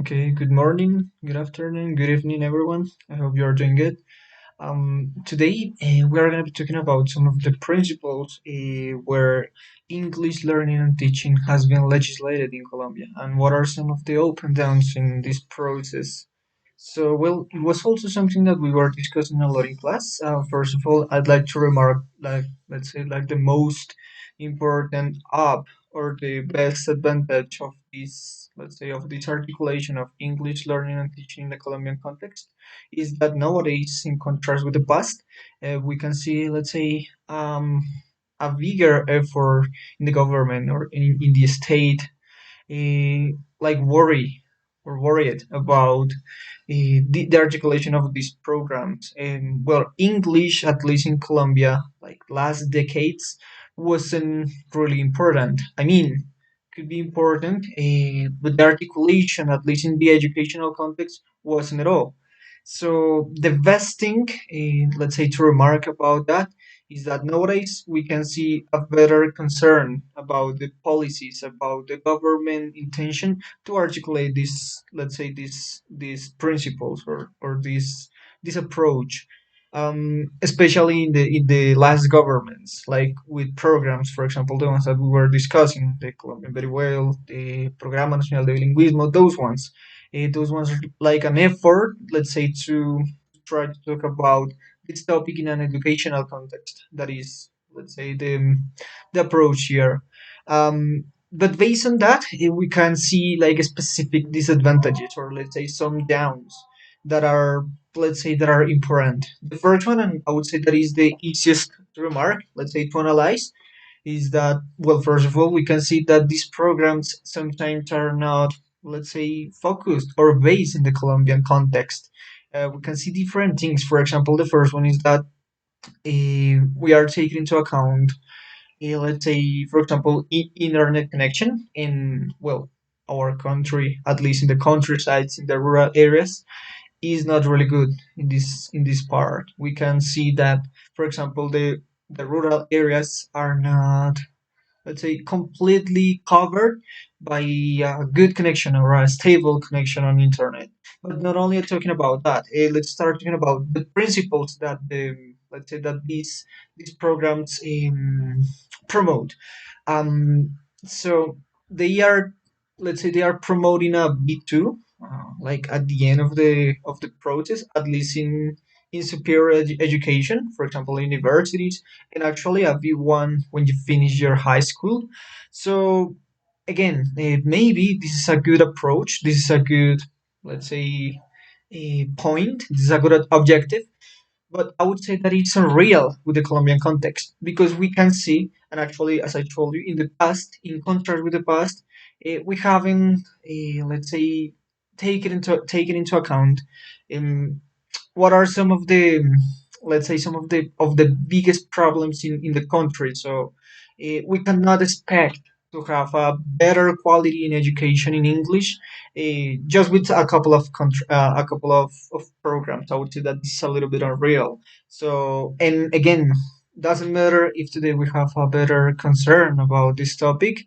Okay, good morning, good afternoon, good evening, everyone. I hope you are doing good. Today, we are going to be talking about some of the principles where English learning and teaching has been legislated in Colombia, and what are some of the up and downs in this process. So, well, it was also something that we were discussing a lot in class. First of all, I'd like to remark, like, let's say, like the most important up or the best advantage of this, let's say, of this articulation of English learning and teaching in the Colombian context is that nowadays, in contrast with the past, we can see, let's say, a bigger effort in the government or in the state like worried about the articulation of these programs. And well, English, at least in Colombia, like last decades, wasn't really important. I mean, could be important, but the articulation, at least in the educational context, wasn't at all. So the best thing, let's say, to remark about that is that nowadays we can see a better concern about the policies, about the government intention to articulate this, let's say, these principles or this approach, especially in the last governments, like with programs, for example, the ones that we were discussing, the Colombian very well, the Programa Nacional de Bilingüismo, those ones are like an effort, let's say, to try to talk about this topic in an educational context. That is, let's say, the approach here. But based on that, we can see like specific disadvantages or let's say some downs that are, let's say, that are important. The first one, and I would say that is the easiest to remark, let's say, to analyze, is that, well, first of all, we can see that these programs sometimes are not, let's say, focused or based in the Colombian context. We can see different things. For example, the first one is that we are taking into account, let's say, for example, internet connection in, well, our country, at least in the countrysides, in the rural areas, is not really good in this part. We can see that, for example, the rural areas are not, let's say, completely covered by a good connection or a stable connection on internet. But not only talking about that, let's start talking about the principles that let's say that these programs promote. So they are, let's say, they are promoting a B2, like at the end of the process, at least in superior education, for example, universities, and actually a V1 when you finish your high school. So again, maybe this is a good approach. This is a good, let's say, a point. This is a good objective, but I would say that it's unreal with the Colombian context because we can see, and actually, as I told you, in the past, in contrast with the past, we haven't, let's say, taken into account what are some of the, let's say, some of the biggest problems in the country. So we cannot expect to have a better quality in education in English just with a couple of a couple of programs. I would say that this is a little bit unreal. So, and again, doesn't matter if today we have a better concern about this topic.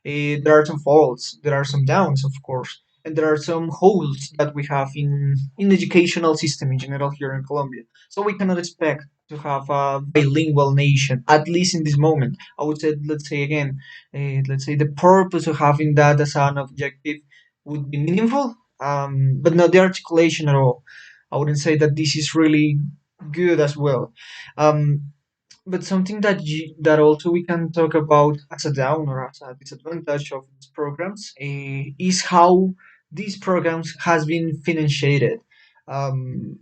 There are some faults, there are some downs, of course, and there are some holes that we have in educational system in general here in Colombia. So we cannot expect to have a bilingual nation, at least in this moment. I would say, let's say again, let's say the purpose of having that as an objective would be meaningful, but not the articulation at all. I wouldn't say that this is really good as well. Um, but something that also we can talk about as a down or as a disadvantage of these programs is how these programs has been financiated. Um,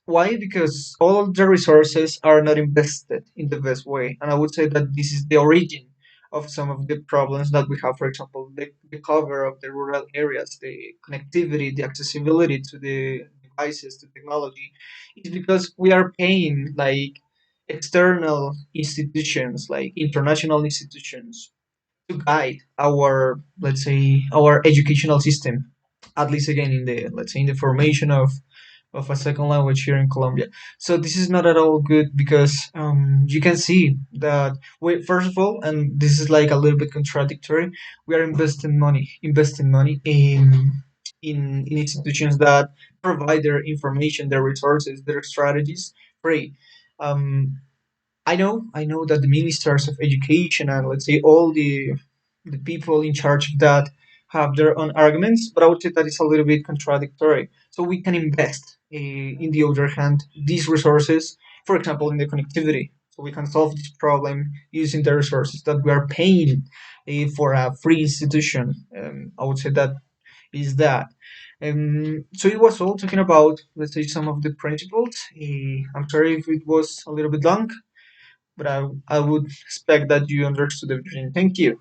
why? Because all the resources are not invested in the best way, and I would say that this is the origin of some of the problems that we have. For example, the cover of the rural areas, the connectivity, the accessibility to the devices, to technology, is because we are paying like external institutions like international institutions to guide our, let's say, our educational system, at least again in the, let's say, in the formation of a second language here in Colombia. So this is not at all good because you can see that we, first of all, and this is like a little bit contradictory, we are investing money in institutions that provide their information, their resources, their strategies free. Um, I know that the ministers of education and let's say all the people in charge of that have their own arguments, but I would say that it's a little bit contradictory. So we can invest, in the other hand, these resources, for example, in the connectivity. So we can solve this problem using the resources that we are paying, for a free institution. I would say that is that. So it was all talking about, let's say, some of the principles. I'm sorry if it was a little bit long, but I would expect that you understood everything. Thank you.